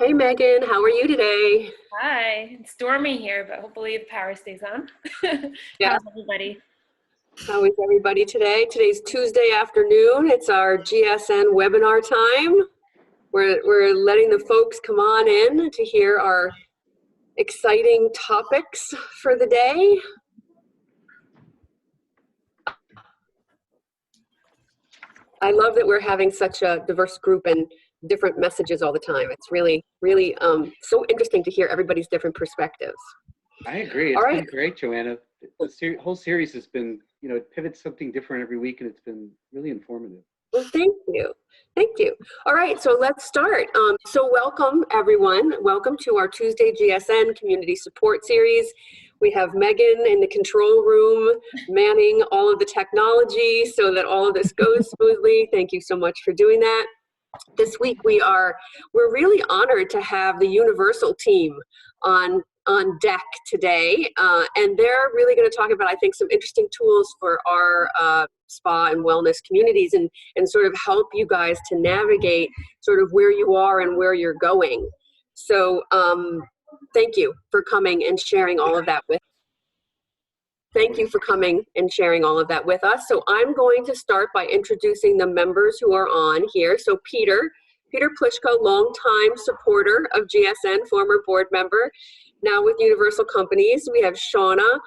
Hey Megan, how are you today? Hi, it's stormy here, but hopefully the power stays on. Yeah, How's everybody? how is everybody today? Today's Tuesday afternoon. It's our GSN webinar time. We're letting the folks come on in to hear our exciting topics for the day. I love that we're having such a diverse group and different messages all the time. It's really, really so interesting to hear everybody's different perspectives. I agree. All It's right. been great, Joanna. The whole series has been, it pivots something different every week, and it's been really informative. Well, thank you. Thank you. All right, so let's start. So welcome, everyone. Welcome to our Tuesday GSN Community Support Series. We have Megan in the control room manning all of the technology so that all of this goes smoothly. Thank you so much for doing that. This week we're really honored to have the Universal team on deck today, and they're really going to talk about, I think, some interesting tools for our spa and wellness communities, and sort of help you guys to navigate sort of where you are and where you're going. So thank you for coming and sharing all of that with us. So I'm going to start by introducing the members who are on here. So Peter Pliszko, longtime supporter of GSN, former board member, now with Universal Companies. We have Shauna,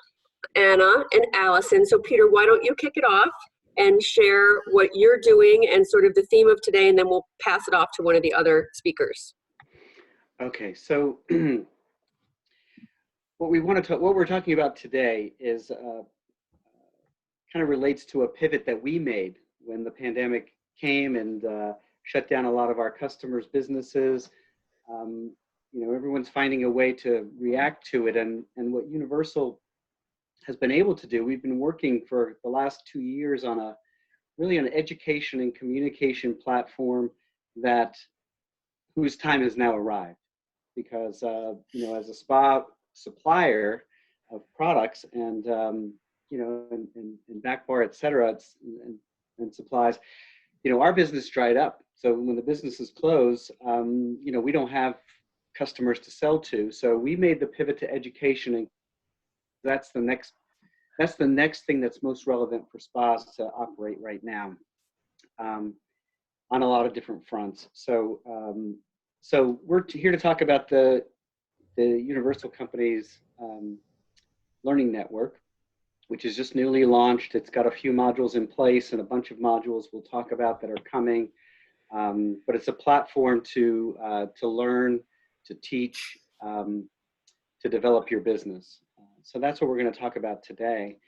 Anna, and Allison. So Peter, why don't you kick it off and share what you're doing and sort of the theme of today, and then we'll pass it off to one of the other speakers. Okay, so what we're talking about today is kind of relates to a pivot that we made when the pandemic came and shut down a lot of our customers' businesses. Everyone's finding a way to react to it, and what Universal has been able to do, we've been working for the last 2 years on an education and communication platform whose time has now arrived, because as a spa supplier of products and back bar, et cetera, and supplies, our business dried up. So when the businesses close, we don't have customers to sell to. So we made the pivot to education, and that's the next thing that's most relevant for spas to operate right now, on a lot of different fronts. So we're here to talk about the Universal Companies Learning Network, which is just newly launched. It's got a few modules in place and a bunch of modules we'll talk about that are coming. But it's a platform to learn, to teach, to develop your business. So that's what we're going to talk about today.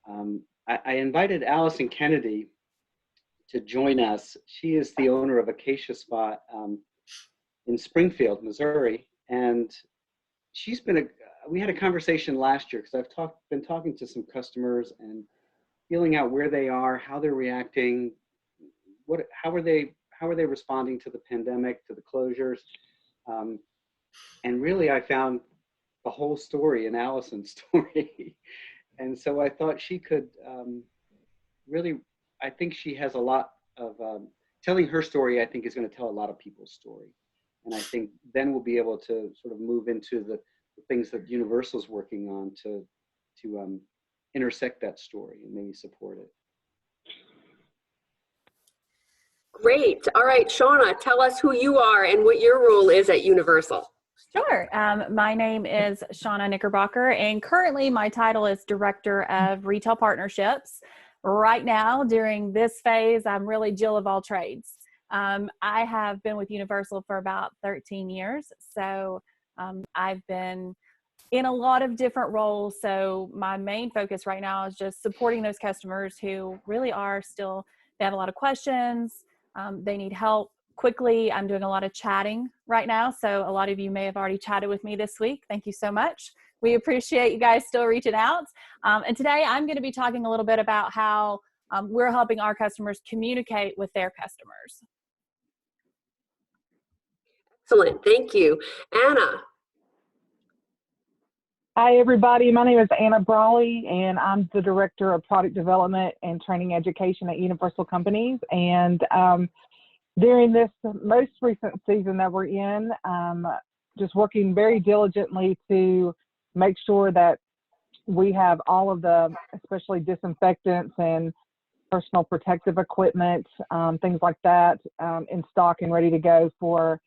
I invited Allison Kennedy to join us. She is the owner of Acacia Spa in Springfield, Missouri, and we had a conversation last year because I've been talking to some customers and feeling out where they are, how they're reacting, how are they responding to the pandemic, to the closures, and really I found the whole story in Allison's story, and so I thought she could I think she has a lot of telling her story. I think is going to tell a lot of people's story, and I think then we'll be able to sort of move into the things that Universal's working on to intersect that story and maybe support it. Great. All right, Shauna, tell us who you are and what your role is at Universal. Sure. My name is Shauna Knickerbocker, and currently my title is Director of Retail Partnerships. Right now, during this phase, I'm really Jill of all trades. I have been with Universal for about 13 years, so I've been in a lot of different roles. So my main focus right now is just supporting those customers who really they have a lot of questions, they need help quickly. I'm doing a lot of chatting right now, so a lot of you may have already chatted with me this week. Thank you so much. We appreciate you guys still reaching out. And today I'm going to be talking a little bit about how we're helping our customers communicate with their customers. Excellent. Thank you. Anna. Hi, everybody. My name is Anna Brawley, and I'm the Director of Product Development and Training Education at Universal Companies. And during this most recent season that we're in, just working very diligently to make sure that we have all of the, especially disinfectants and personal protective equipment, things like that, in stock and ready to go for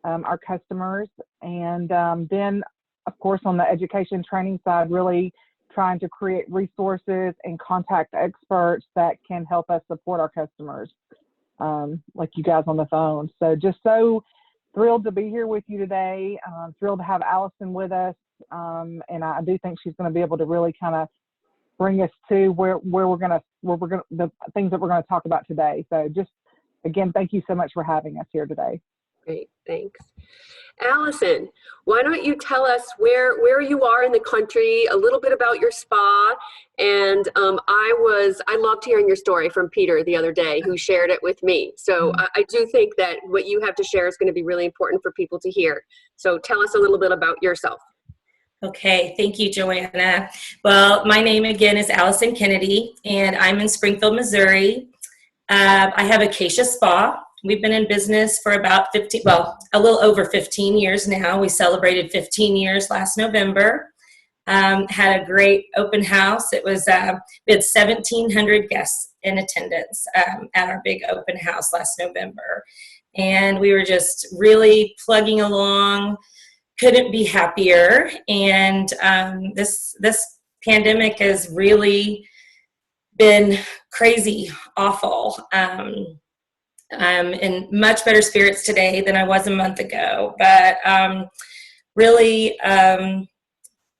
our customers. And then, of course, on the education training side, really trying to create resources and contact experts that can help us support our customers, like you guys on the phone. So just so thrilled to be here with you today. Thrilled to have Allison with us. And I do think she's going to be able to really kind of bring us to where we're going to, the things that we're going to talk about today. So just, again, thank you so much for having us here today. Great, thanks. Allison, why don't you tell us where you are in the country, a little bit about your spa, and I loved hearing your story from Peter the other day, who shared it with me. So I do think that what you have to share is going to be really important for people to hear. So tell us a little bit about yourself. Okay, thank you, Joanna. Well, my name again is Allison Kennedy, and I'm in Springfield, Missouri. I have Acacia Spa. We've been in business for about a little over 15 years now. We celebrated 15 years last November. Had a great open house. It was, we had 1,700 guests in attendance at our big open house last November. And we were just really plugging along, couldn't be happier. And this pandemic has really been crazy, awful. I'm in much better spirits today than I was a month ago, but really I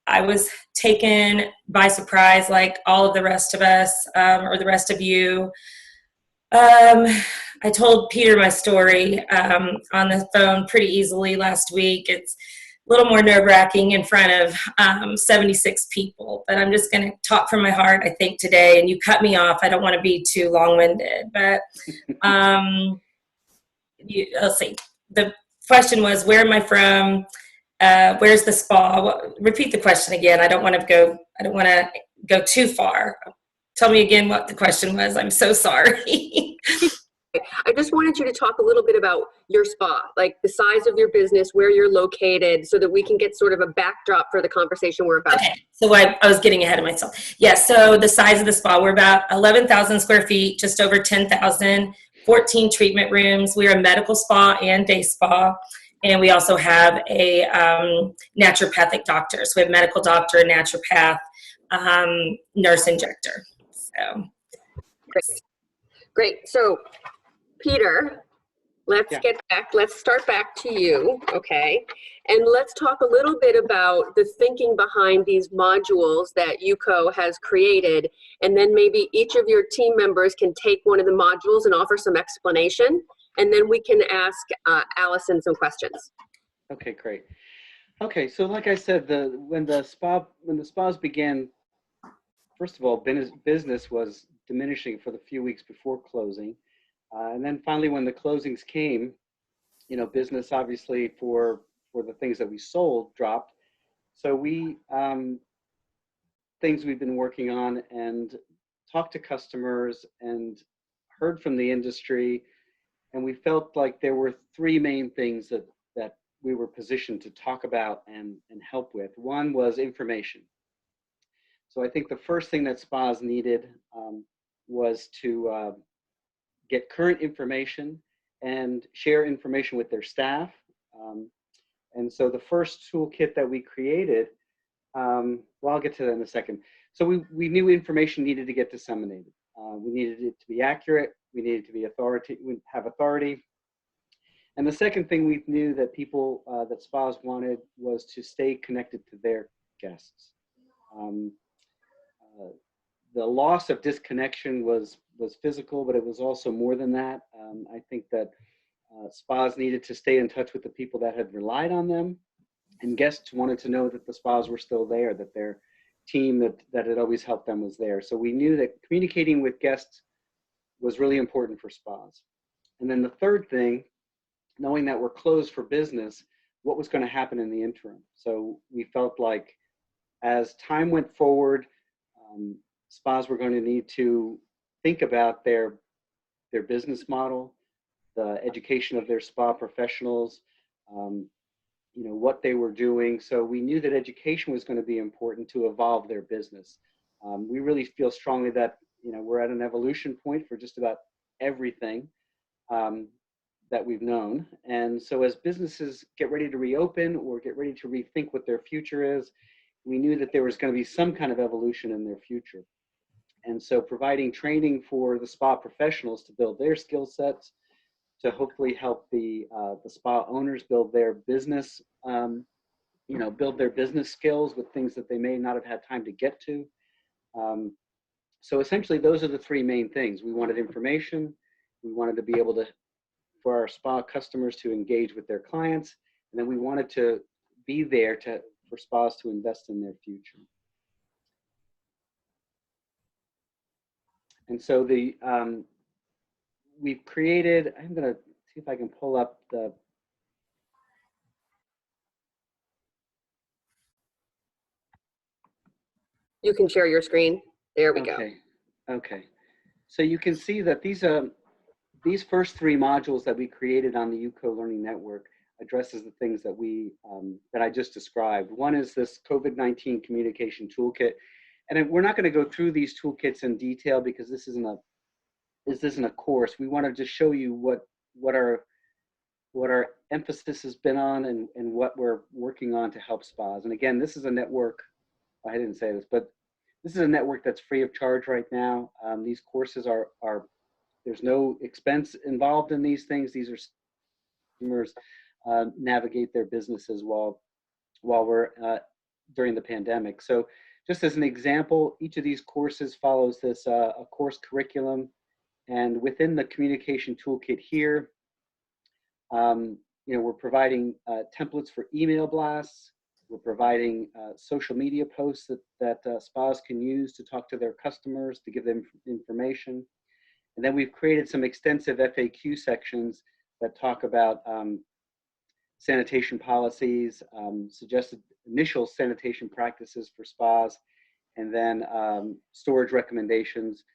was taken by surprise, like all of the rest of us, or the rest of you. I told Peter my story on the phone pretty easily last week. It's a little more nerve-wracking in front of 76 people, but I'm just going to talk from my heart, I think, today. And you cut me off. I don't want to be too long-winded, but let's see. The question was, where am I from? Where's the spa? Repeat the question again. I don't want to go too far. Tell me again what the question was. I'm so sorry. I just wanted you to talk a little bit about your spa, like the size of your business, where you're located, so that we can get sort of a backdrop for the conversation we're about. Okay, so I was getting ahead of myself. Yeah, so the size of the spa, we're about 11,000 square feet, just over 10,000, 14 treatment rooms. We're a medical spa and day spa, and we also have a naturopathic doctor. So we have medical doctor, naturopath, nurse injector. So Great. So Peter, let's start back to you, okay? And let's talk a little bit about the thinking behind these modules that UCO has created, and then maybe each of your team members can take one of the modules and offer some explanation, and then we can ask Allison some questions. Okay, great. Okay, so like I said, when the spas began, first of all, business was diminishing for the few weeks before closing. And then finally, when the closings came, business obviously for the things that we sold dropped. So we, things we've been working on and talked to customers and heard from the industry. And we felt like there were three main things that we were positioned to talk about and help with. One was information. So I think the first thing that spas needed was to get current information and share information with their staff. And so the first toolkit that we created, well, I'll get to that in a second. So we knew information needed to get disseminated. We needed it to be accurate. We needed to be have authority. And the second thing we knew that people, that spas wanted was to stay connected to their guests. The loss of disconnection was physical, but it was also more than that. I think that spas needed to stay in touch with the people that had relied on them, and guests wanted to know that the spas were still there, that their team that had always helped them was there. So we knew that communicating with guests was really important for spas. And then the third thing, knowing that we're closed for business, what was going to happen in the interim. So we felt like as time went forward, spas were going to need to think about their business model, the education of their spa professionals, what they were doing. So we knew that education was going to be important to evolve their business. We really feel strongly that, we're at an evolution point for just about everything that we've known. And so as businesses get ready to reopen or get ready to rethink what their future is, we knew that there was going to be some kind of evolution in their future. And so providing training for the spa professionals to build their skill sets, to hopefully help the spa owners build their business, build their business skills with things that they may not have had time to get to. So essentially, those are the three main things. We wanted information. We wanted to be able for our spa customers to engage with their clients, and then we wanted to be there for spas to invest in their future. And so we've created, I'm going to see if I can pull up the, You can share your screen. There we go. Okay. So you can see that these first three modules that we created on the UCO Learning Network addresses the things that that I just described. One is this COVID-19 communication toolkit. And we're not going to go through these toolkits in detail because this isn't a course. We want to just show you what our emphasis has been on and what we're working on to help spas. And again, this is a network. I didn't say this, but this is a network that's free of charge right now. These courses are there's no expense involved in these things. These are customers navigate their businesses while we're during the pandemic. So just as an example, each of these courses follows this a course curriculum, and within the communication toolkit here, we're providing templates for email blasts. We're providing social media posts that spas can use to talk to their customers, to give them information. And then we've created some extensive FAQ sections that talk about sanitation policies, suggested initial sanitation practices for spas, and then storage recommendations.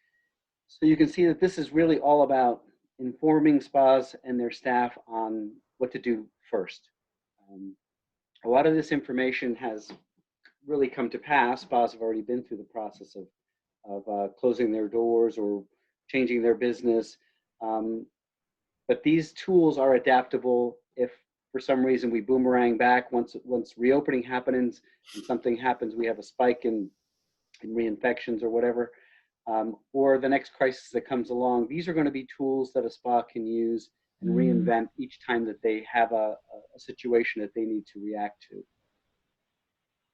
So you can see that this is really all about informing spas and their staff on what to do first. A lot of this information has really come to pass. Spas have already been through the process of closing their doors or changing their business. But these tools are adaptable if for some reason we boomerang back once reopening happens and something happens, we have a spike in reinfections or whatever, or the next crisis that comes along. These are going to be tools that a spa can use and reinvent each time that they have a situation that they need to react to.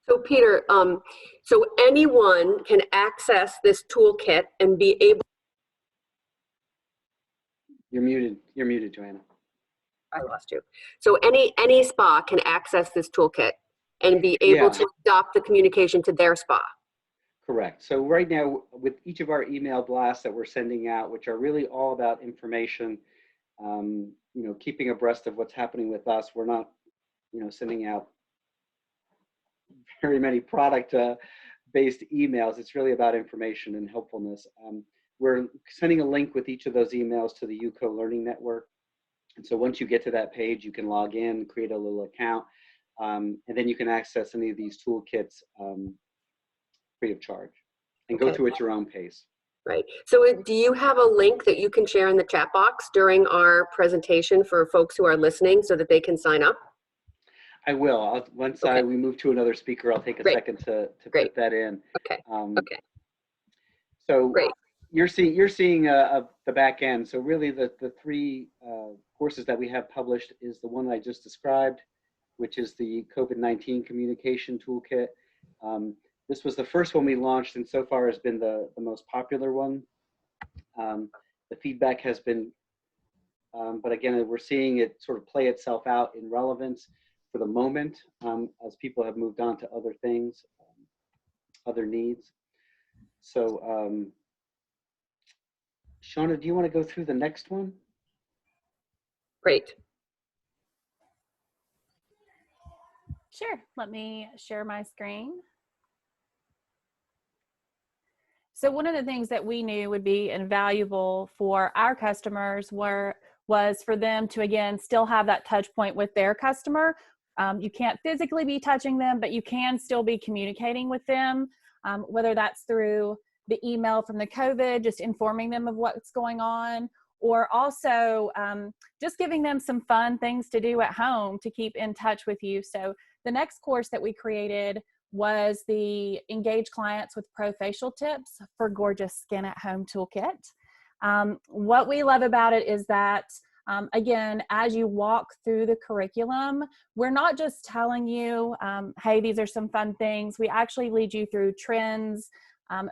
So Peter, so anyone can access this toolkit and be able. You're muted, Joanna. I lost you. So any spa can access this toolkit and be able to adopt the communication to their spa. Correct. So right now, with each of our email blasts that we're sending out, which are really all about information, keeping abreast of what's happening with us, we're not, sending out very many product-based emails. It's really about information and helpfulness. We're sending a link with each of those emails to the UCO Learning Network. And so once you get to that page, you can log in, create a little account, and then you can access any of these toolkits free of charge and go through at your own pace. Right. So do you have a link that you can share in the chat box during our presentation for folks who are listening so that they can sign up? I will. Once we move to another speaker, I'll take a second to put that in. Okay. So you're seeing the back end. So really the three courses that we have published is the one that I just described, which is the COVID-19 communication toolkit. This was the first one we launched, and so far has been the most popular one. The feedback has been, but again, we're seeing it sort of play itself out in relevance for the moment as people have moved on to other things, other needs. So, Shauna, do you want to go through the next one? Great. Sure. Let me share my screen. So one of the things that we knew would be invaluable for our customers was was for them to, again, still have that touch point with their customer. You can't physically be touching them, but you can still be communicating with them, whether that's through the email from the COVID, just informing them of what's going on, or also just giving them some fun things to do at home to keep in touch with you. So the next course that we created was the Engage Clients with Pro Facial Tips for Gorgeous Skin at Home Toolkit. What we love about it is that, again, as you walk through the curriculum, we're not just telling you, hey, these are some fun things. We actually lead you through trends,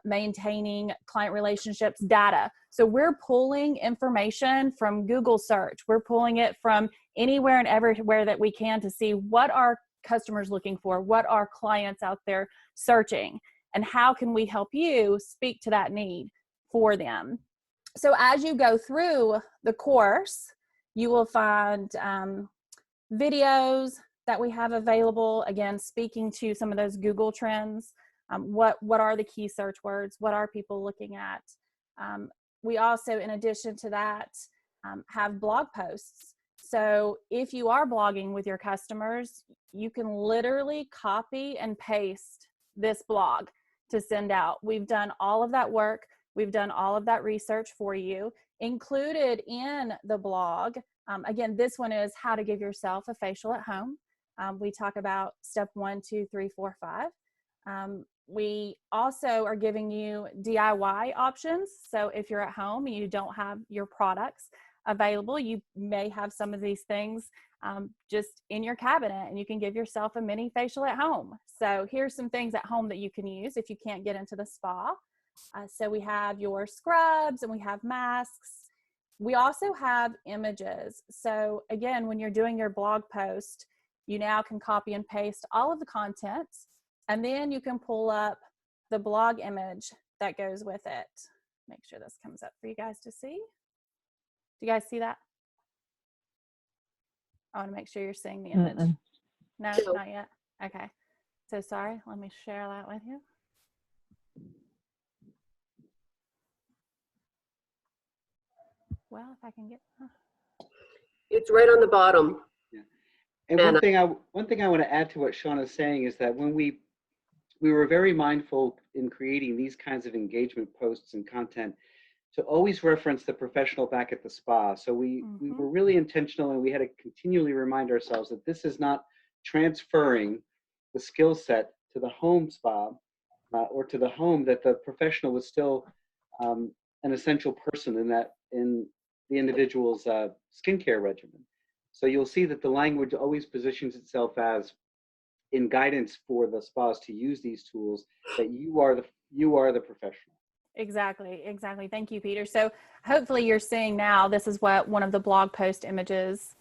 maintaining client relationships, data. So we're pulling information from Google search. We're pulling it from anywhere and everywhere that we can to see what are customers looking for, what are clients out there searching, and how can we help you speak to that need for them. So as you go through the course, you will find videos that we have available, again, speaking to some of those Google trends. What are the key search words? What are people looking at? We also, in addition to that, have blog posts. So if you are blogging with your customers, you can literally copy and paste this blog to send out. We've done all of that work. We've done all of that research for you. Included in the blog, again, this one is how to give yourself a facial at home. We talk about step 1, 2, 3, 4, 5. We also are giving you DIY options. So if you're at home and you don't have your products available, you may have some of these things just in your cabinet, and you can give yourself a mini facial at home. So here's some things at home that you can use if you can't get into the spa. So we have your scrubs and we have masks. We also have images. So again, when you're doing your blog post, you now can copy and paste all of the content, and then you can pull up the blog image that goes with it. Make sure this comes up for you guys to see. Do you guys see that? I want to make sure you're seeing the image. No, not yet. Okay. So sorry. Let me share that with you. Well, if I can get. It's right on the bottom. Yeah. And one thing I want to add to what Shauna is saying is that when we were very mindful in creating these kinds of engagement posts and content to always reference the professional back at the spa. So we were really intentional, and we had to continually remind ourselves that this is not transferring the skill set to the home spa or to the home, that the professional was still an essential person in the individual's skincare regimen. So you'll see that the language always positions itself as in guidance for the spas to use these tools, that you are the professional. Exactly. Thank you, Peter. So hopefully you're seeing now, this is what one of the blog post images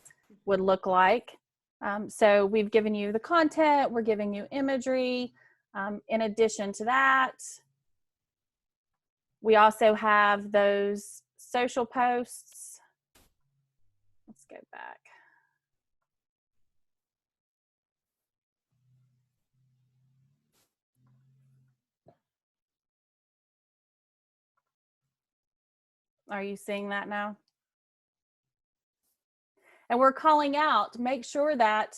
would look like. So we've given you the content, we're giving you imagery. In addition to that, we also have those social posts. Let's go back. Are you seeing that now? And we're calling out, make sure that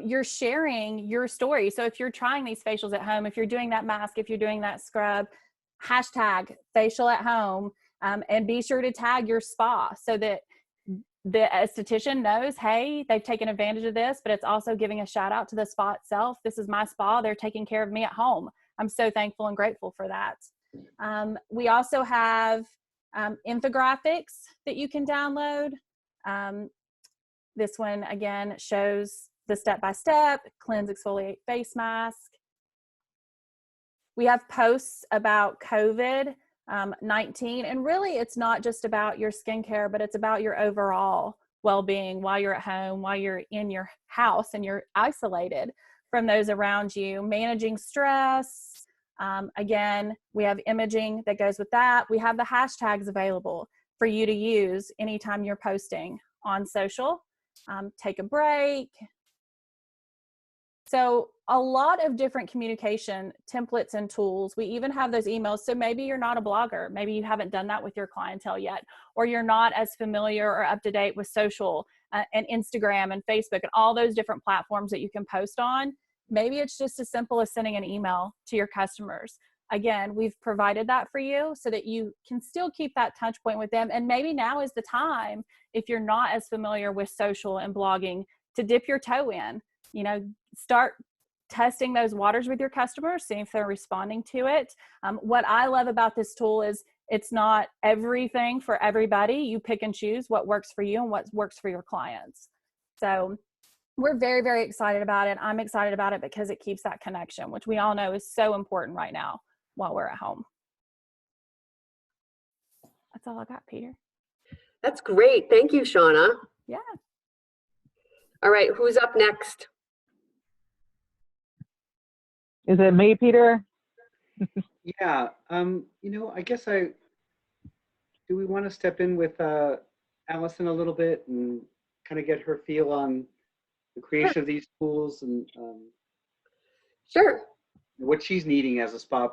you're sharing your story. So if you're trying these facials at home, if you're doing that mask, if you're doing that scrub, hashtag facial at home, and be sure to tag your spa so that the esthetician knows, hey, they've taken advantage of this, but it's also giving a shout out to the spa itself. This is my spa. They're taking care of me at home. I'm so thankful and grateful for that. We also have infographics that you can download. This one, again, shows the step-by-step, cleanse, exfoliate face mask. We have posts about COVID-19, and really it's not just about your skincare, but it's about your overall well-being while you're at home, while you're in your house and you're isolated from those around you, managing stress. Again, we have imaging that goes with that. We have the hashtags available for you to use anytime you're posting on social. Take a break, So a lot of different communication templates and tools. We even have those emails. So maybe you're not a blogger. Maybe you haven't done that with your clientele yet, or you're not as familiar or up to date with social and Instagram and Facebook and all those different platforms that you can post on. Maybe it's just as simple as sending an email to your customers. Again, we've provided that for you so that you can still keep that touch point with them. And maybe now is the time, if you're not as familiar with social and blogging, to dip your toe in. You know, start testing those waters with your customers, seeing if they're responding to it. What I love about this tool is it's not everything for everybody. You pick and choose what works for you and what works for your clients. So we're very, very excited about it. I'm excited about it because it keeps that connection, which we all know is so important right now while we're at home. That's all I got, Peter. That's great. Thank you, Shauna. Yeah. All right, who's up next? Is it me, Peter? Yeah, I guess do we want to step in with Allison a little bit and kind of get her feel on the creation of these tools and Sure. what she's needing as a spa,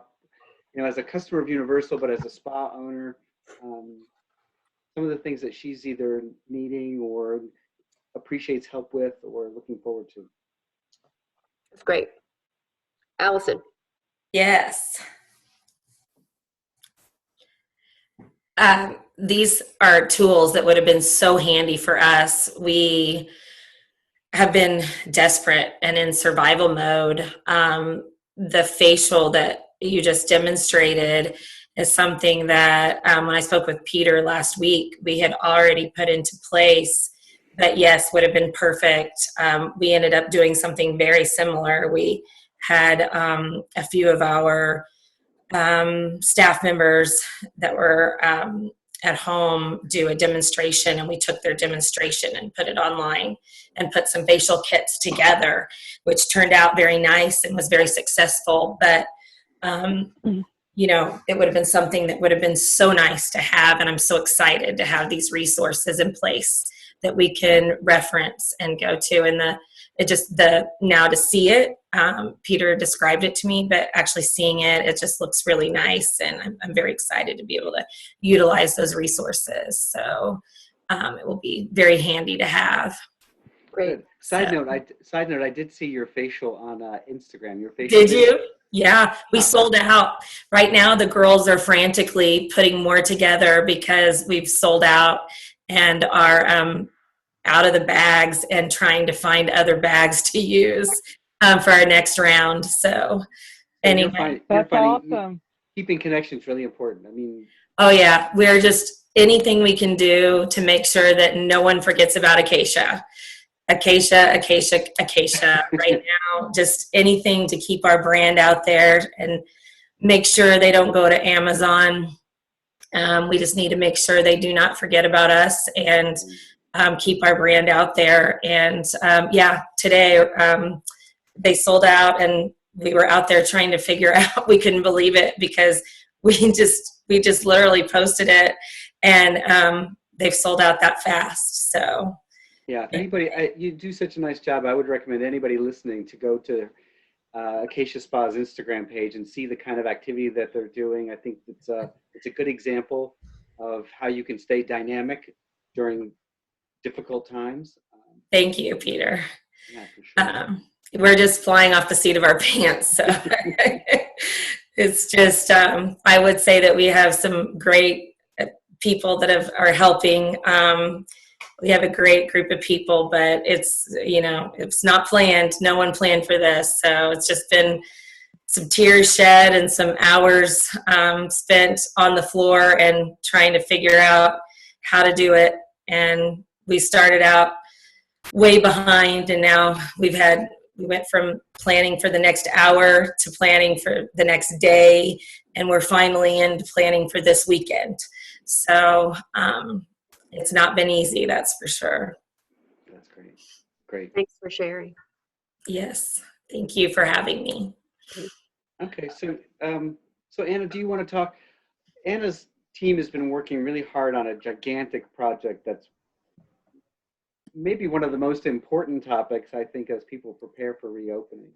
as a customer of Universal, but as a spa owner, some of the things that she's either needing or appreciates help with or looking forward to. That's great. Allison. Yes. These are tools that would have been so handy for us. We have been desperate and in survival mode. The facial that you just demonstrated is something that when I spoke with Peter last week, we had already put into place that, yes, would have been perfect. We ended up doing something very similar. We had a few of our staff members that were at home do a demonstration, and we took their demonstration and put it online and put some facial kits together, which turned out very nice and was very successful. But it would have been something that would have been so nice to have, and I'm so excited to have these resources in place that we can reference and go to. And now to see it, Peter described it to me, but actually seeing it, it just looks really nice, and I'm very excited to be able to utilize those resources. So it will be very handy to have. Great. Side note, I did see your facial on Instagram. Your facial. Did you? Yeah, we sold out. Right now, the girls are frantically putting more together because we've sold out and are out of the bags and trying to find other bags to use for our next round. So anyway. That's awesome. Keeping connections really important. I mean. Oh yeah, we're just anything we can do to make sure that no one forgets about Acacia. Acacia right now, just anything to keep our brand out there and make sure they don't go to Amazon. We just need to make sure they do not forget about us and keep our brand out there. And today they sold out, and we were out there trying to figure out, we couldn't believe it because we just literally posted it, and they've sold out that fast. So yeah, if anybody, you do such a nice job. I would recommend anybody listening to go to Acacia Spa's Instagram page and see the kind of activity that they're doing. I think it's a good example of how you can stay dynamic during difficult times. Thank you, Peter. Yeah, for sure. We're just flying off the seat of our pants. So it's just, I would say that we have some great people that are helping. We have a great group of people, but it's not planned. No one planned for this. So it's just been some tears shed and some hours spent on the floor and trying to figure out how to do it. And we started out way behind, and now we went from planning for the next hour to planning for the next day, and we're finally into planning for this weekend. So it's not been easy, that's for sure. That's great. Great. Thanks for sharing. Yes. Thank you for having me. Okay. So Anna, do you want to talk? Anna's team has been working really hard on a gigantic project that's maybe one of the most important topics, I think, as people prepare for reopening.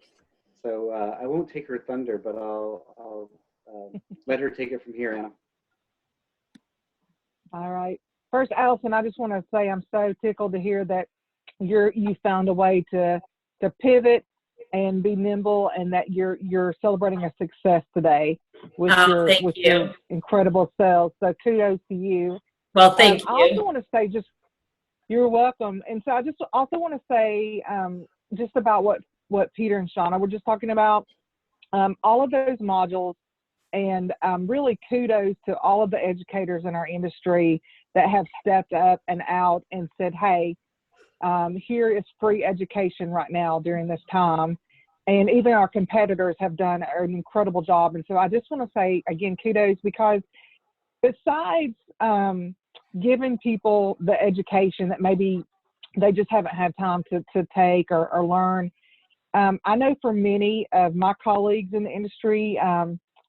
So I won't take her thunder, but I'll let her take it from here, Anna. All right. First, Allison, I just want to say I'm so tickled to hear that you found a way to pivot and be nimble, and that you're celebrating a success today with your incredible sales. So kudos to you. Well, thank you. I also want to say you're welcome. And so I just also want to say just about what Peter and Shauna were just talking about, all of those modules, and really kudos to all of the educators in our industry that have stepped up and out and said, hey, here is free education right now during this time. And even our competitors have done an incredible job. And so I just want to say, again, kudos, because besides giving people the education that maybe they just haven't had time to take or learn, I know for many of my colleagues in the industry,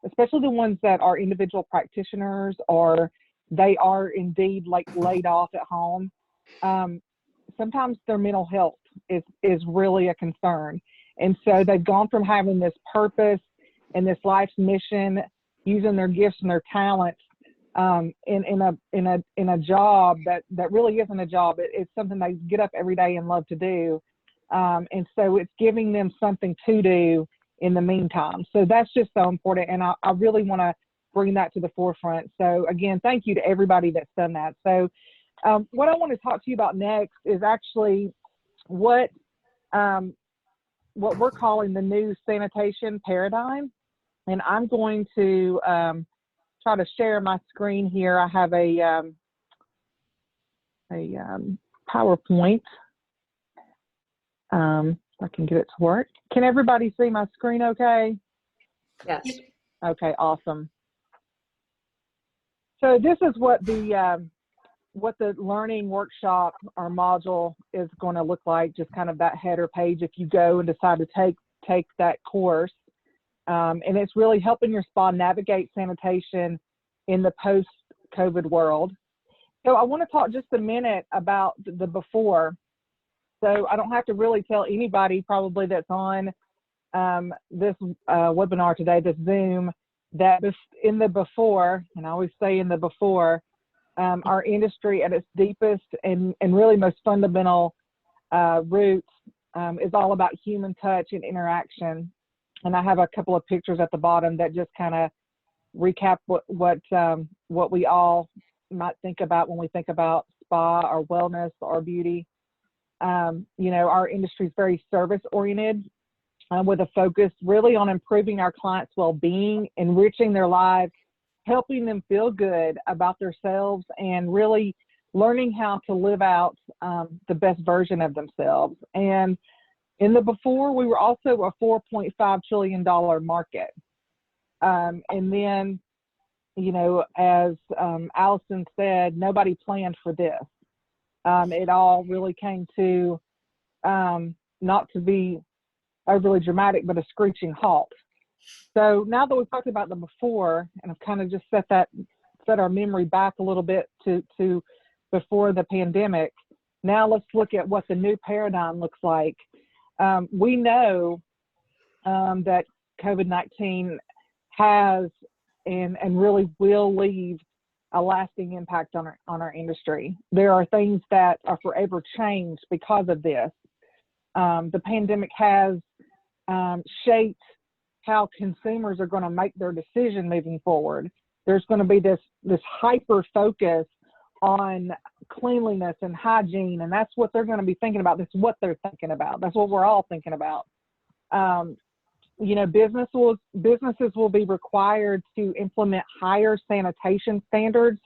especially the ones that are individual practitioners or they are indeed like laid off at home, sometimes their mental health is really a concern. And so they've gone from having this purpose and this life's mission, using their gifts and their talents in a job that really isn't a job. It's something they get up every day and love to do. And so it's giving them something to do in the meantime. So that's just so important. And I really want to bring that to the forefront. So again, thank you to everybody that's done that. So what I want to talk to you about next is actually what we're calling the new sanitation paradigm. And I'm going to try to share my screen here. I have a PowerPoint. If I can get it to work. Can everybody see my screen okay? Yes. Okay, awesome. So this is what the learning workshop or module is going to look like, just kind of that header page if you go and decide to take that course. And it's really helping your spa navigate sanitation in the post-COVID world. So I want to talk just a minute about the before. So I don't have to really tell anybody probably that's on this webinar today, this Zoom, that in the before, and I always say in the before, our industry at its deepest and really most fundamental roots is all about human touch and interaction. And I have a couple of pictures at the bottom that just kind of recap what we all might think about when we think about spa or wellness or beauty. You know, our industry is very service oriented with a focus really on improving our clients' well-being, enriching their lives, helping them feel good about themselves, and really learning how to live out the best version of themselves. And in the before, we were also a $4.5 trillion market. And then, you know, as Allison said, nobody planned for this. It all really came to, not to be overly dramatic, but a screeching halt. So now that we've talked about the before, and I've kind of just set our memory back a little bit to before the pandemic, now let's look at what the new paradigm looks like. We know that COVID-19 has and really will leave a lasting impact on our industry. There are things that are forever changed because of this. The pandemic has shaped how consumers are going to make their decision moving forward. There's going to be this hyper focus on cleanliness and hygiene, and that's what they're going to be thinking about. That's what they're thinking about. That's what we're all thinking about. You know, businesses will be required to implement higher sanitation standards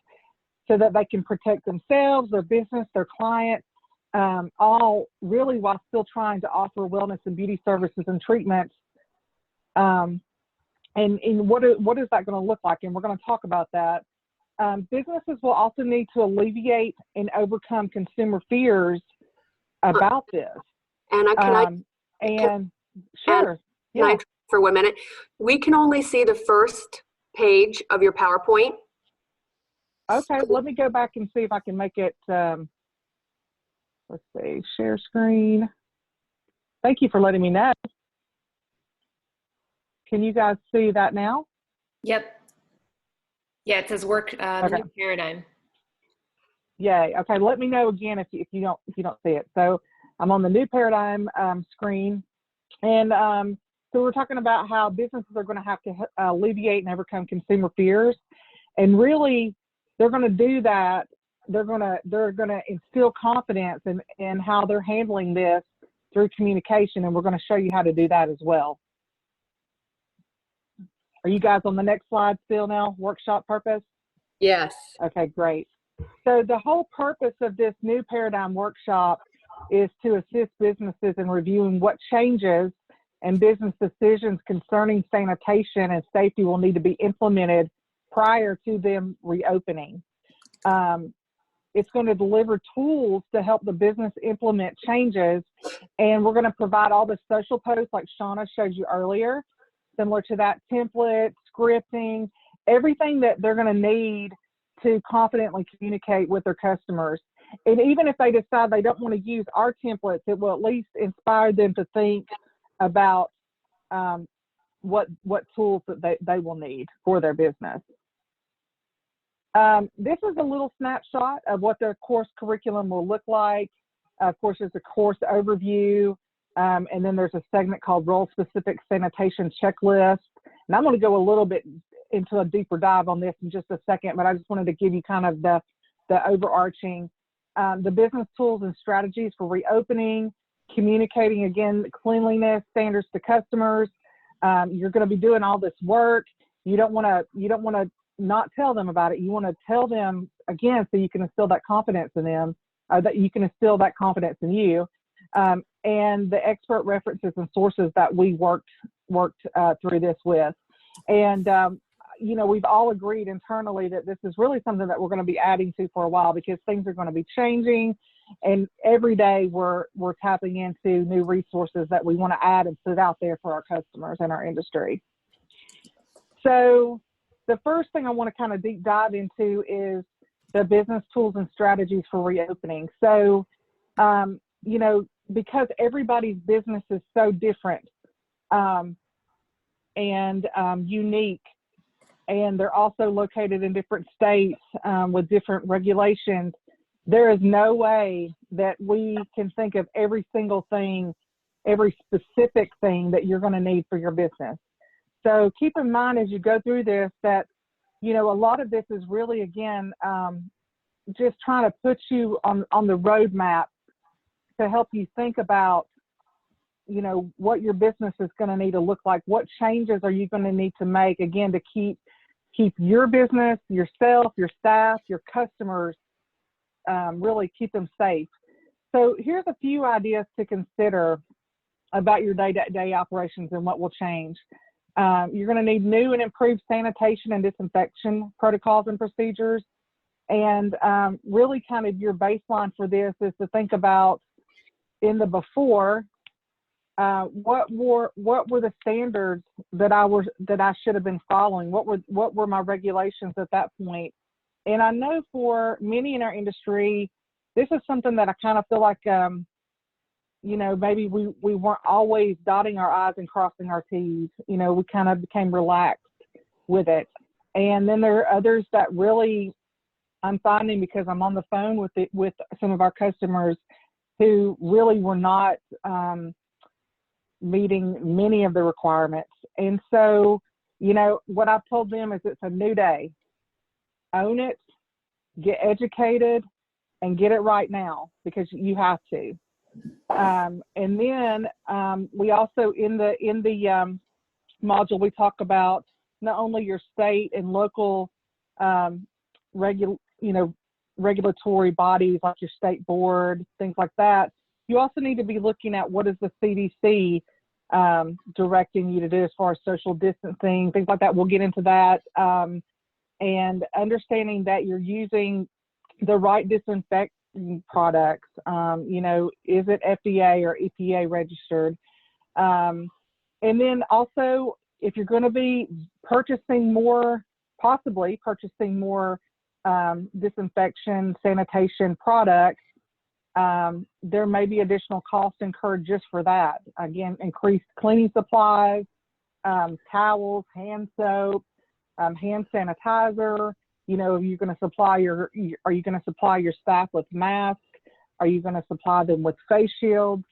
so that they can protect themselves, their business, their clients, all really while still trying to offer wellness and beauty services and treatments. And what is that going to look like? And we're going to talk about that. Businesses will also need to alleviate and overcome consumer fears about this. And sure. Can I, for 1 minute? We can only see the first page of your PowerPoint. Okay, let me go back and see if I can make it. let's see, share screen. Thank you for letting me know. Can you guys see that now? Yep. Yeah, it says work the Okay. new paradigm. Yay. Okay, let me know again if you don't see it. So I'm on the new paradigm screen, and so we're talking about how businesses are going to have to alleviate and overcome consumer fears, and really they're going to do that. They're going to instill confidence in how they're handling this through communication, and we're going to show you how to do that as well. Are you guys on the next slide still now? Workshop purpose? Yes. Okay, great. So the whole purpose of this new paradigm workshop is to assist businesses in reviewing what changes and business decisions concerning sanitation and safety will need to be implemented prior to them reopening. It's going to deliver tools to help the business implement changes, and we're going to provide all the social posts like Shauna showed you earlier, similar to that, template, scripting, everything that they're going to need to confidently communicate with their customers. And even if they decide they don't want to use our templates, it will at least inspire them to think about what tools that they will need for their business. This is a little snapshot of what the course curriculum will look like. Of course, there's a course overview, and then there's a segment called role-specific sanitation checklist. And I'm going to go a little bit into a deeper dive on this in just a second, but I just wanted to give you kind of the overarching, the business tools and strategies for reopening, communicating, again, cleanliness standards to customers. You're going to be doing all this work. You don't want to not tell them about it. You want to tell them, again, so you can instill that confidence in them, that you can instill that confidence in you. And the expert references and sources that we worked through this with. And, you know, we've all agreed internally that this is really something that we're going to be adding to for a while, because things are going to be changing, and every day we're tapping into new resources that we want to add and put out there for our customers and our industry. So the first thing I want to kind of deep dive into is the business tools and strategies for reopening. So, you know, because everybody's business is so different and unique, and they're also located in different states with different regulations, there is no way that we can think of every single thing, every specific thing that you're going to need for your business. So keep in mind as you go through this that, you know, a lot of this is really, again, just trying to put you on the roadmap to help you think about, you know, what your business is going to need to look like. What changes are you going to need to make, again, to keep your business, yourself, your staff, your customers, really keep them safe. So here's a few ideas to consider about your day-to-day operations and what will change. You're going to need new and improved sanitation and disinfection protocols and procedures. And really kind of your baseline for this is to think about, in the before, what were the standards that I should have been following? What were my regulations at that point? And I know for many in our industry, this is something that I kind of feel like, you know, maybe we weren't always dotting our I's and crossing our T's. You know, we kind of became relaxed with it. And then there are others that really, I'm finding, because I'm on the phone with some of our customers who really were not meeting many of the requirements. And so, you know, what I've told them is it's a new day. Own it, get educated, and get it right now, because you have to. And then we also, in the module, we talk about not only your state and local regulatory bodies like your state board, things like that. You also need to be looking at what is the CDC directing you to do as far as social distancing, things like that. We'll get into that. And understanding that you're using the right disinfecting products. You know, is it FDA or EPA registered? And then also, if you're going to be possibly purchasing more disinfection, sanitation products, there may be additional costs incurred just for that. Again, increased cleaning supplies, towels, hand soap, hand sanitizer. You know, are you going to supply your staff with masks? Are you going to supply them with face shields?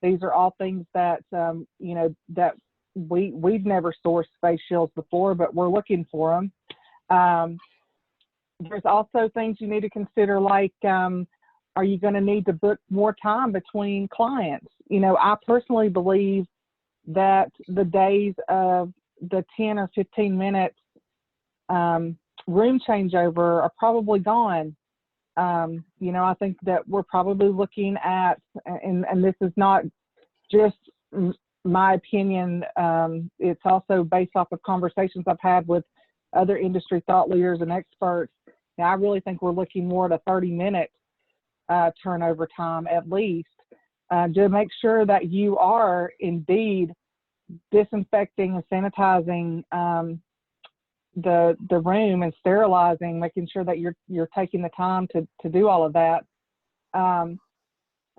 These are all things that, you know, that we've never sourced face shields before, but we're looking for them. There's also things you need to consider, like, are you going to need to book more time between clients? You know, I personally believe that the days of the 10 or 15 minutes room changeover are probably gone. You know, I think that we're probably looking at, and this is not just my opinion, it's also based off of conversations I've had with other industry thought leaders and experts. Now, I really think we're looking more at a 30-minute turnover time at least, to make sure that you are indeed disinfecting and sanitizing the room and sterilizing, making sure that you're taking the time to do all of that.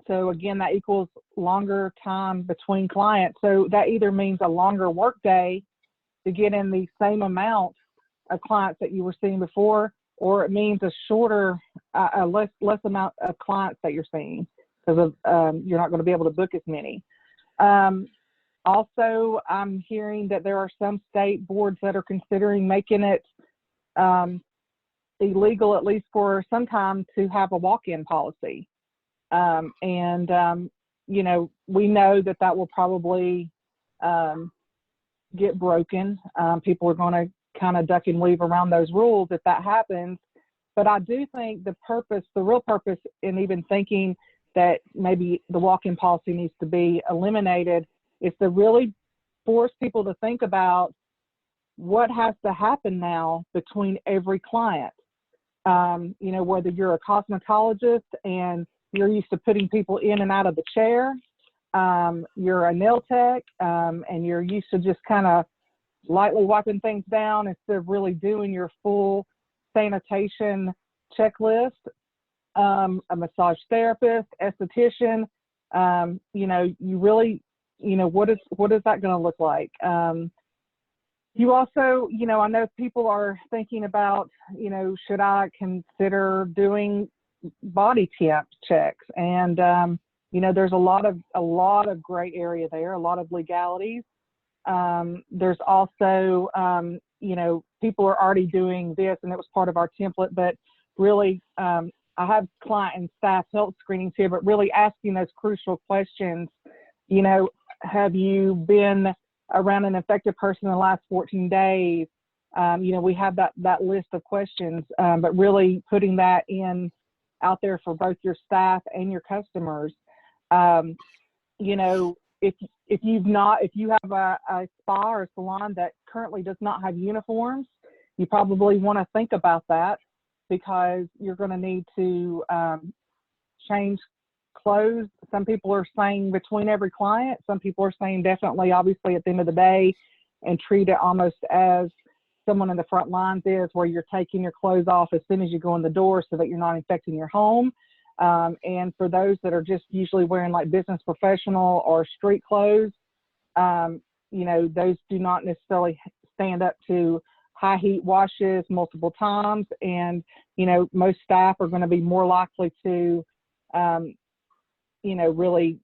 So again, that equals longer time between clients. So that either means a longer work day to get in the same amount of clients that you were seeing before, or it means a shorter, less amount of clients that you're seeing, because of you're not going to be able to book as many. Also, I'm hearing that there are some state boards that are considering making it illegal, at least for some time, to have a walk-in policy. You know, we know that that will probably get broken. People are going to kind of duck and weave around those rules if that happens. But I do think the real purpose in even thinking that maybe the walk-in policy needs to be eliminated is to really force people to think about what has to happen now between every client. You know, whether you're a cosmetologist and you're used to putting people in and out of the chair, you're a nail tech, and you're used to just kind of lightly wiping things down instead of really doing your full sanitation checklist, a massage therapist, esthetician, you know, you really, you know, what is that going to look like? You also, you know, I know people are thinking about, you know, should I consider doing body temp checks? And, you know, there's a lot of gray area there, a lot of legalities. There's also, you know, people are already doing this, and it was part of our template, but really, I have client and staff health screenings here, but really asking those crucial questions. You know, have you been around an infected person in the last 14 days? You know, we have that list of questions, but really putting that out there for both your staff and your customers. You know, if you have a spa or salon that currently does not have uniforms, you probably want to think about that, because you're going to need to change clothes. Some people are saying between every client. Some people are saying definitely, obviously, at the end of the day, and treat it almost as someone in the front lines is, where you're taking your clothes off as soon as you go in the door so that you're not infecting your home. And for those that are just usually wearing like business professional or street clothes, you know, those do not necessarily stand up to high heat washes multiple times. And, you know, most staff are going to be more likely to, you know, really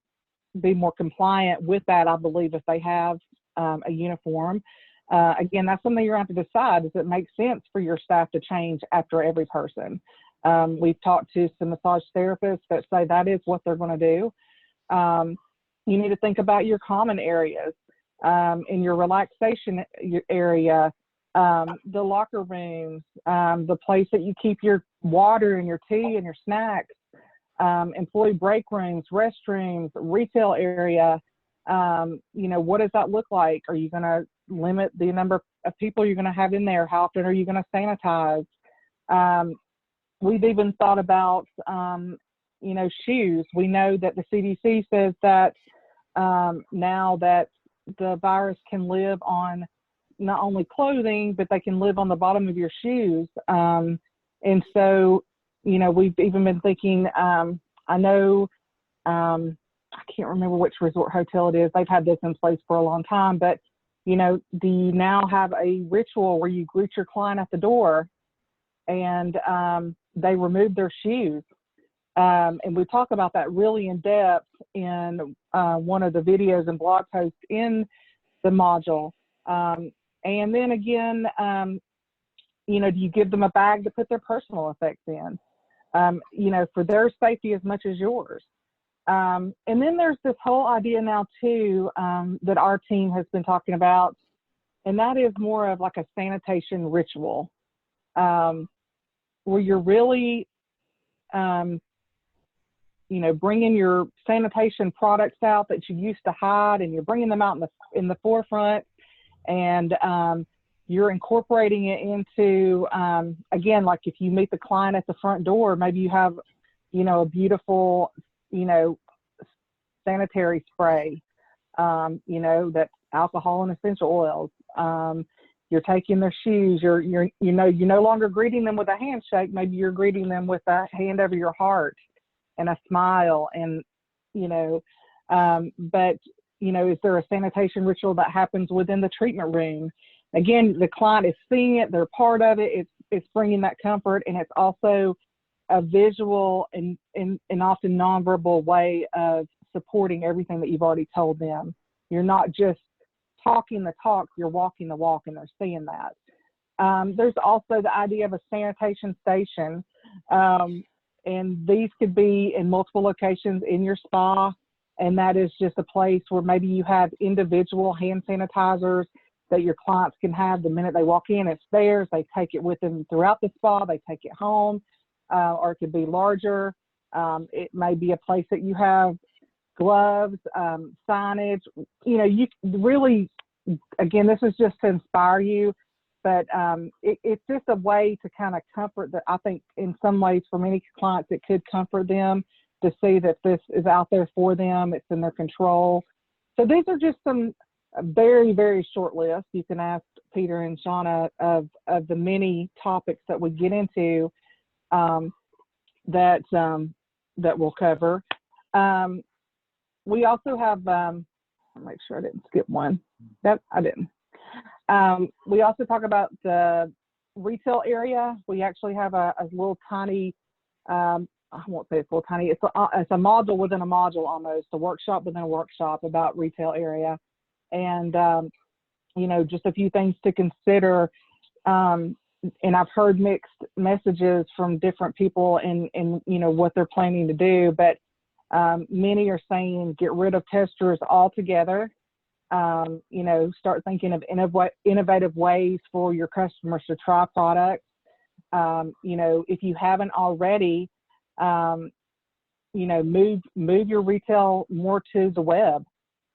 be more compliant with that, I believe, if they have a uniform. Again, that's something you're going to have to decide. Does it make sense for your staff to change after every person? We've talked to some massage therapists that say that is what they're going to do. You need to think about your common areas, in your relaxation area, the locker rooms, the place that you keep your water and your tea and your snacks, employee break rooms, restrooms, retail area. You know, what does that look like? Are you going to limit the number of people you're going to have in there? How often are you going to sanitize? We've even thought about, you know, shoes. We know that the CDC says that now that the virus can live on not only clothing, but they can live on the bottom of your shoes. And so, you know, we've even been thinking, I know, I can't remember which resort hotel it is. They've had this in place for a long time, but you know, do you now have a ritual where you greet your client at the door and they remove their shoes? And we talk about that really in depth in one of the videos and blog posts in the module. And then again, you know, do you give them a bag to put their personal effects in? You know, for their safety as much as yours. And then there's this whole idea now too, that our team has been talking about, and that is more of like a sanitation ritual, where you're really, you know, bringing your sanitation products out that you used to hide, and you're bringing them out in the forefront, and you're incorporating it into, again, like if you meet the client at the front door, maybe you have, you know, a beautiful, you know, sanitary spray, you know, that's alcohol and essential oils. You're taking their shoes. You know, you're no longer greeting them with a handshake. Maybe you're greeting them with a hand over your heart and a smile, and, you know, but, you know, is there a sanitation ritual that happens within the treatment room? Again, the client is seeing it, they're part of it, it's bringing that comfort, and it's also a visual and often nonverbal way of supporting everything that you've already told them. You're not just talking the talk, you're walking the walk, and they're seeing that. There's also the idea of a sanitation station, and these could be in multiple locations in your spa, and that is just a place where maybe you have individual hand sanitizers that your clients can have the minute they walk in. It's theirs. They take it with them throughout the spa. They take it home, or it could be larger. It may be a place that you have gloves, signage. You know, you really, again, this is just to inspire you, but it's just a way to kind of comfort that. I think in some ways for many clients, it could comfort them to see that this is out there for them. It's in their control. So these are just some very, very short list. You can ask Peter and Shauna of the many topics that we get into that we'll cover. We also have, I'll make sure I didn't skip one. That I didn't. We also talk about the retail area. We actually have a little tiny, I won't say it's a little tiny, it's a module within a module almost, a workshop within a workshop about retail area. And, you know, just a few things to consider. And I've heard mixed messages from different people in you know, what they're planning to do, but many are saying get rid of testers altogether. You know, start thinking of innovative ways for your customers to try products. You know, if you haven't already, you know, move your retail more to the web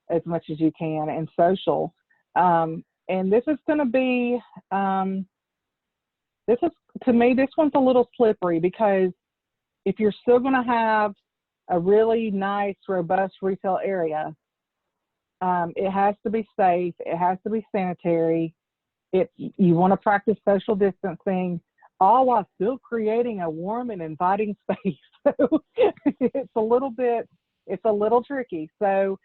as much as you can, and social. And this is going to be, this is, to me, this one's a little slippery, because if you're still going to have a really nice, robust retail area, it has to be safe. It has to be sanitary. You want to practice social distancing, all while still creating a warm and inviting space. So it's a little tricky. So,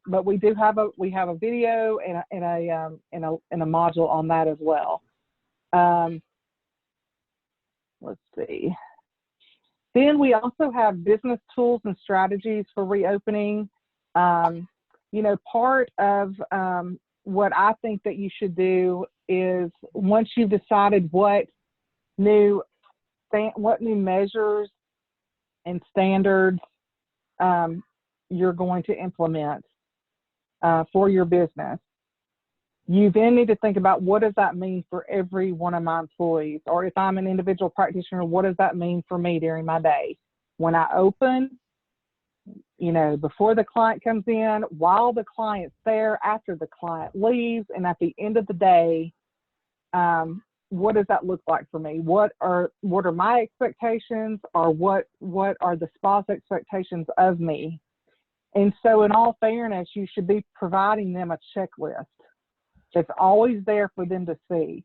but we have a video and a module on that as well. Let's see. Then we also have business tools and strategies for reopening. You know, part of what I think that you should do is, once you've decided what new measures and standards you're going to implement for your business, you then need to think about, what does that mean for every one of my employees? Or if I'm an individual practitioner, what does that mean for me during my day? When I open, you know, before the client comes in, while the client's there, after the client leaves, and at the end of the day, what does that look like for me? What are my expectations, or what are the spa's expectations of me? And so, in all fairness, you should be providing them a checklist that's always there for them to see.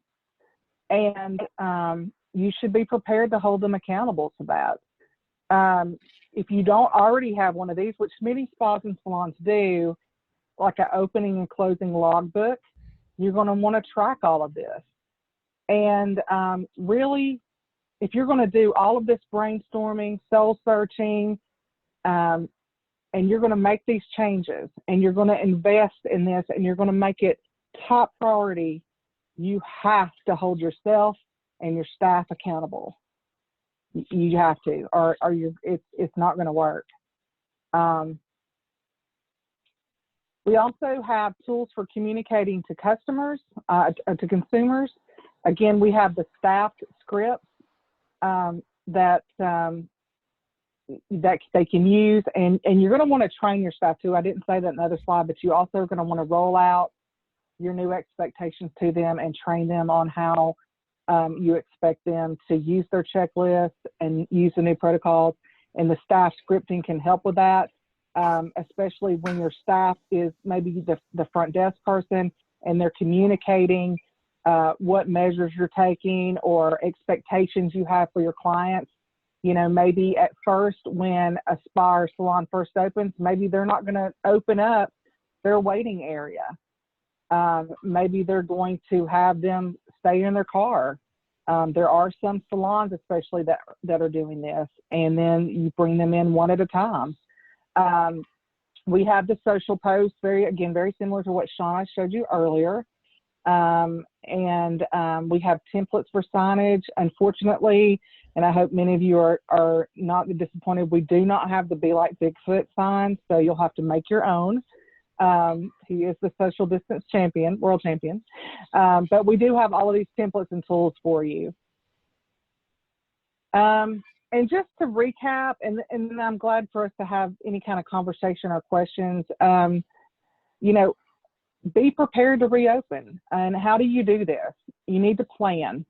And you should be prepared to hold them accountable to that. if you don't already have one of these, which many spas and salons do, like an opening and closing logbook, you're going to want to track all of this. And really, if you're going to do all of this brainstorming, soul searching, and you're going to make these changes, and you're going to invest in this, and you're going to make it top priority, you have to hold yourself and your staff accountable. You have to, or it's not going to work. We also have tools for communicating to customers, to consumers. Again, we have the staffed scripts that they can use, and you're going to want to train your staff too. I didn't say that in the other slide, but you also are going to want to roll out your new expectations to them and train them on how you expect them to use their checklist and use the new protocols. And the staff scripting can help with that, especially when your staff is maybe the front desk person and they're communicating what measures you're taking or expectations you have for your clients. You know, maybe at first when a spa or salon first opens, maybe they're not going to open up their waiting area. Maybe they're going to have them stay in their car. There are some salons especially that are doing this, and then you bring them in one at a time. We have the social posts, very similar to what Shauna showed you earlier. And we have templates for signage. Unfortunately, and I hope many of you are not disappointed, we do not have the Be Like Bigfoot sign, so you'll have to make your own. He is the social distance champion, world champion. But we do have all of these templates and tools for you. And just to recap, and I'm glad for us to have any kind of conversation or questions, you know, be prepared to reopen. And how do you do this? You need to plan.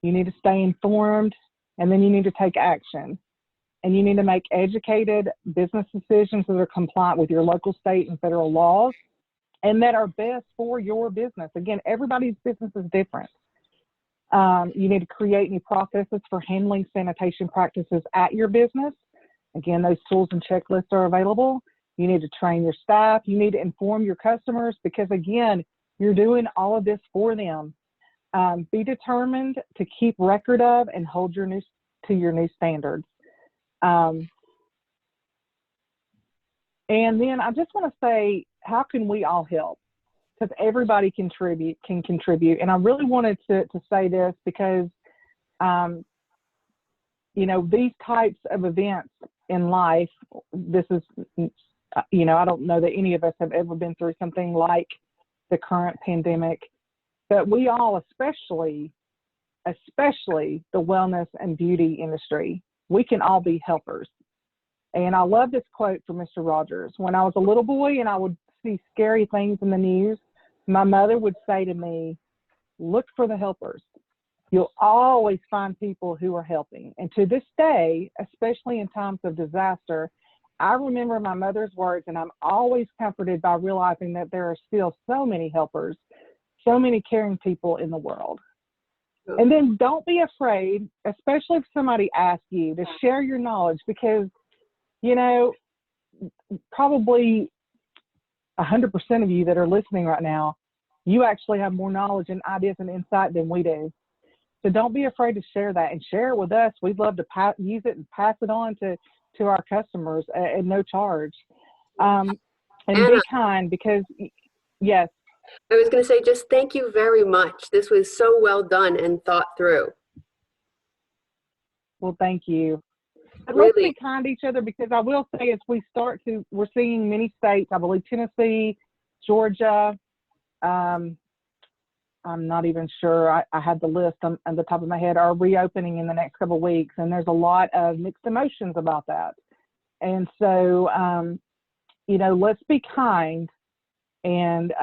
You need to stay informed, and then you need to take action. And you need to make educated business decisions that are compliant with your local, state, and federal laws and that are best for your business. Again, everybody's business is different. You need to create new processes for handling sanitation practices at your business. Again, those tools and checklists are available. You need to train your staff. You need to inform your customers because, again, you're doing all of this for them. Be determined to keep record of and hold your new standards. And then I just want to say, how can we all help? Because everybody can contribute. And I really wanted to say this because, you know, these types of events in life, this is, you know, I don't know that any of us have ever been through something like the current pandemic, but we all, especially the wellness and beauty industry, we can all be helpers. And I love this quote from Mr. Rogers. When I was a little boy and I would see scary things in the news, my mother would say to me, look for the helpers. You'll always find people who are helping. And to this day, especially in times of disaster, I remember my mother's words, and I'm always comforted by realizing that there are still so many helpers, so many caring people in the world. And then don't be afraid, especially if somebody asks you, to share your knowledge because, you know, probably 100% of you that are listening right now, you actually have more knowledge and ideas and insight than we do. So don't be afraid to share that and share it with us. We'd love to use it and pass it on to our customers at no charge. And Anna, be kind because, yes. I was going to say, just thank you very much. This was so well done and thought through. Well, thank you. But really, let's be kind to each other because I will say as we start to, we're seeing many states, I believe Tennessee, Georgia, I'm not even sure, I had the list on the top of my head, are reopening in the next couple of weeks. And there's a lot of mixed emotions about that. And so, you know, let's be kind and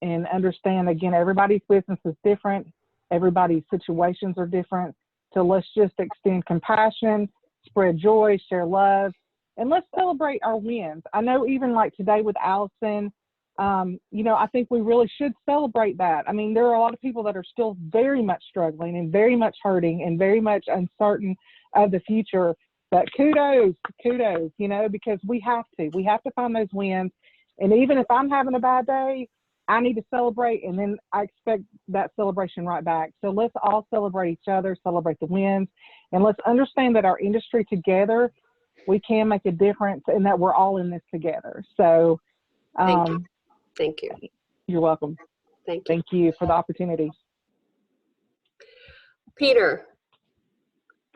understand, again, everybody's business is different. Everybody's situations are different. So let's just extend compassion, spread joy, share love, and let's celebrate our wins. I know even like today with Allison, you know, I think we really should celebrate that. I mean, there are a lot of people that are still very much struggling and very much hurting and very much uncertain of the future. But kudos, because we have to find those wins. And even if I'm having a bad day, I need to celebrate, and then I expect that celebration right back. So let's all celebrate each other, celebrate the wins, and let's understand that our industry together, we can make a difference, and that we're all in this together. So Thank you. You're welcome. Thank you. Thank you for the opportunity. Peter,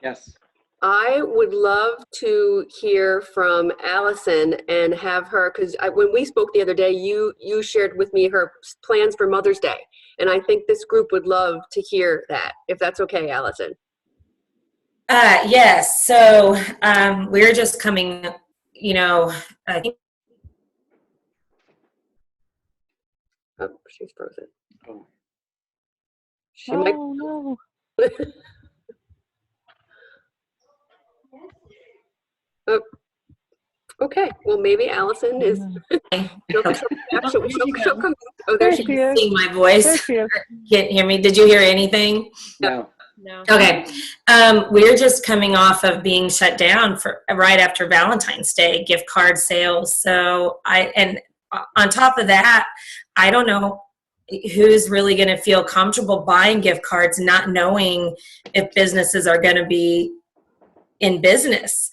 Yes. I would love to hear from Allison and have her, because when we spoke the other day, you shared with me her plans for Mother's Day. And I think this group would love to hear that, if that's okay, Allison. Yes. So we're just coming, I think. Oh, she's frozen. Oh. She might. No. Oh, okay. Well, maybe Allison is. she'll come. Oh, there she is. See my voice. There she is. Can't hear me. Did you hear anything? No. No. Okay. We're just coming off of being shut down for right after Valentine's Day, gift card sales. So on top of that, I don't know who's really going to feel comfortable buying gift cards, not knowing if businesses are going to be in business,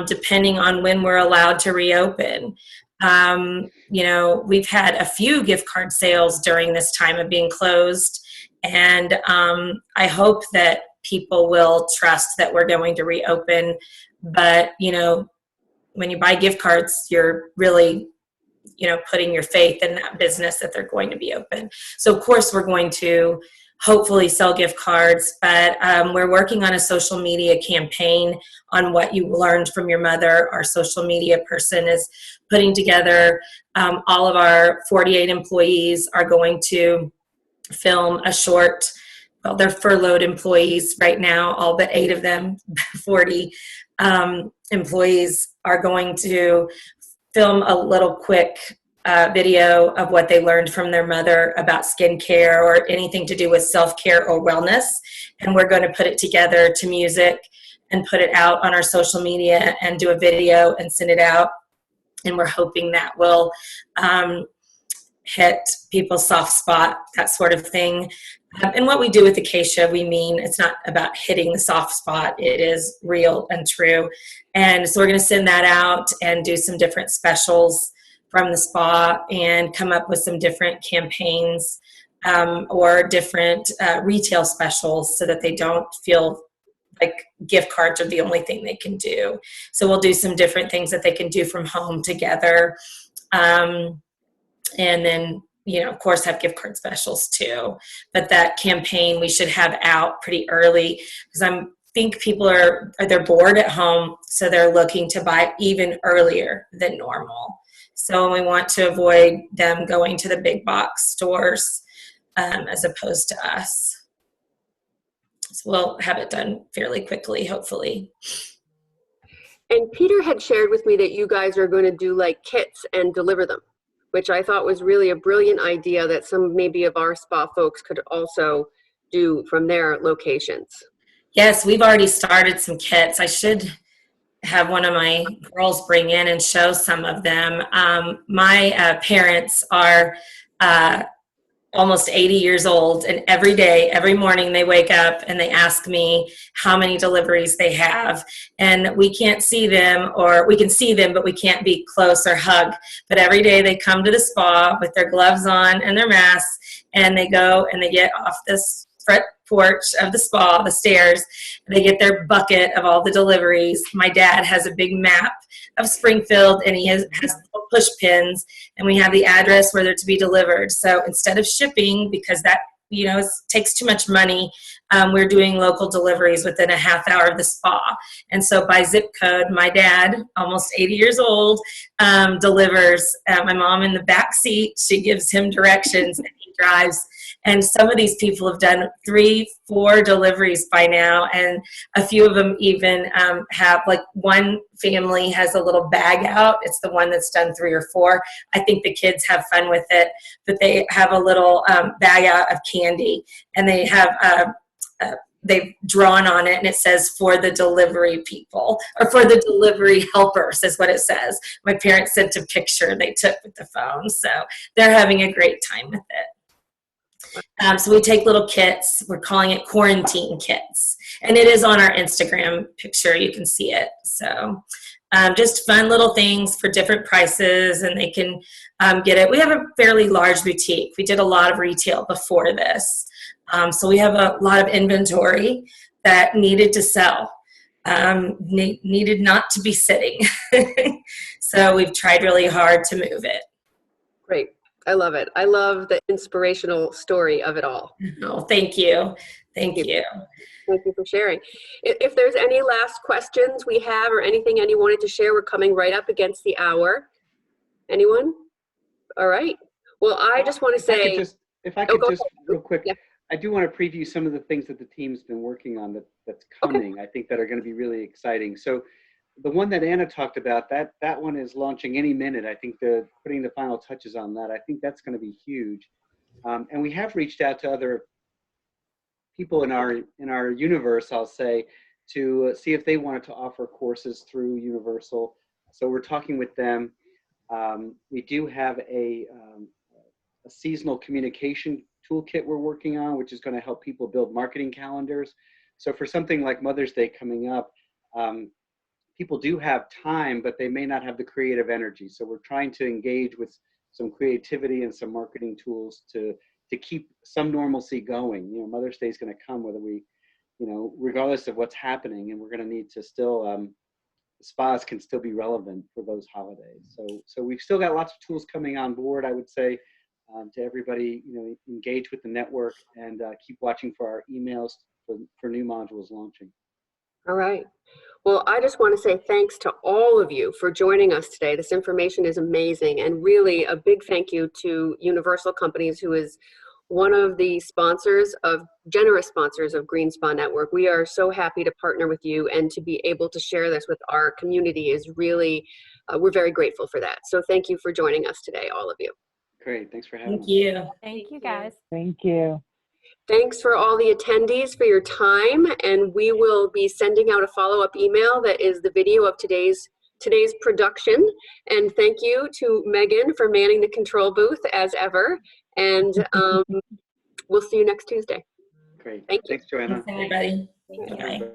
depending on when we're allowed to reopen. We've had a few gift card sales during this time of being closed, and I hope that people will trust that we're going to reopen. But, when you buy gift cards, you're really putting your faith in that business that they're going to be open. So of course we're going to hopefully sell gift cards, but we're working on a social media campaign on what you learned from your mother. Our social media person is putting together, all of our 48 employees are going to film a short, well, they're furloughed employees right now, all but 8 of them, 40 employees are going to film a little quick video of what they learned from their mother about skincare or anything to do with self-care or wellness. And we're going to put it together to music and put it out on our social media and do a video and send it out. And we're hoping that will hit people's soft spot, that sort of thing. And what we do with Acacia, we mean it's not about hitting the soft spot. It is real and true. And so we're going to send that out and do some different specials from the spa and come up with some different campaigns or different retail specials so that they don't feel like gift cards are the only thing they can do. So we'll do some different things that they can do from home together. And then, of course, have gift card specials too. But that campaign we should have out pretty early because I think people they're bored at home, so they're looking to buy even earlier than normal. So we want to avoid them going to the big box stores as opposed to us. So we'll have it done fairly quickly, hopefully. And Peter had shared with me that you guys are going to do like kits and deliver them, which I thought was really a brilliant idea that some maybe of our spa folks could also do from their locations. Yes, we've already started some kits. I should have one of my girls bring in and show some of them. My parents are almost 80 years old, and every morning they wake up and they ask me how many deliveries they have. And we can't see them, or we can see them, but we can't be close or hug. But every day they come to the spa with their gloves on and their masks, and they go and they get off this front porch of the spa, the stairs, and they get their bucket of all the deliveries. My dad has a big map of Springfield, and he has push pins, and we have the address where they're to be delivered. So instead of shipping, because that takes too much money, we're doing local deliveries within a half hour of the spa. And so by zip code, my dad, almost 80 years old, delivers. My mom in the back seat, she gives him directions and he drives. And some of these people have done 3-4 deliveries by now, and a few of them even have, like, one family has a little bag out. It's the one that's done 3 or 4. I think the kids have fun with it, but they have a little bag out of candy, and they have they've drawn on it, and it says for the delivery people, or for the delivery helpers is what it says. My parents sent a picture they took with the phone, so they're having a great time with it. So we take little kits. We're calling it quarantine kits, and it is on our Instagram picture. You can see it. So just fun little things for different prices, and they can get it. We have a fairly large boutique. We did a lot of retail before this. So we have a lot of inventory that needed to sell, needed not to be sitting. So we've tried really hard to move it. Great. I love it. I love the inspirational story of it all. Oh, thank you. Thank you. Thank you for sharing. If there's any last questions we have or anything anyone wanted to share, we're coming right up against the hour. Anyone? All right. Well, I just want to say, if I could just real quick, yeah. I do want to preview some of the things that the team's been working on that's coming. Okay. I think that are going to be really exciting. So the one that Anna talked about, that one is launching any minute. I think putting the final touches on that, I think that's going to be huge. And we have reached out to other people in our universe, I'll say, to see if they wanted to offer courses through Universal. So we're talking with them. We do have a seasonal communication toolkit we're working on, which is going to help people build marketing calendars. So for something like Mother's Day coming up, people do have time, but they may not have the creative energy. So we're trying to engage with some creativity and some marketing tools to keep some normalcy going. You know, Mother's Day is going to come whether we, regardless of what's happening, and we're going to need to still, spas can still be relevant for those holidays. So we've still got lots of tools coming on board, I would say, to everybody, engage with the network and keep watching for our emails for new modules launching. All right. Well, I just want to say thanks to all of you for joining us today. This information is amazing, and really a big thank you to Universal Companies, who is one of the generous sponsors of Green Spa Network. We are so happy to partner with you, and to be able to share this with our community is really, we're very grateful for that. So thank you for joining us today, all of you. Great. Thanks for having us. Thank you. Thank you, guys. Thank you. Thanks for all the attendees for your time, and we will be sending out a follow-up email that is the video of today's production. And thank you to Megan for manning the control booth as ever. And we'll see you next Tuesday. Great. Thank you. Thanks, Joanna. Thanks, everybody. Thank you. Bye.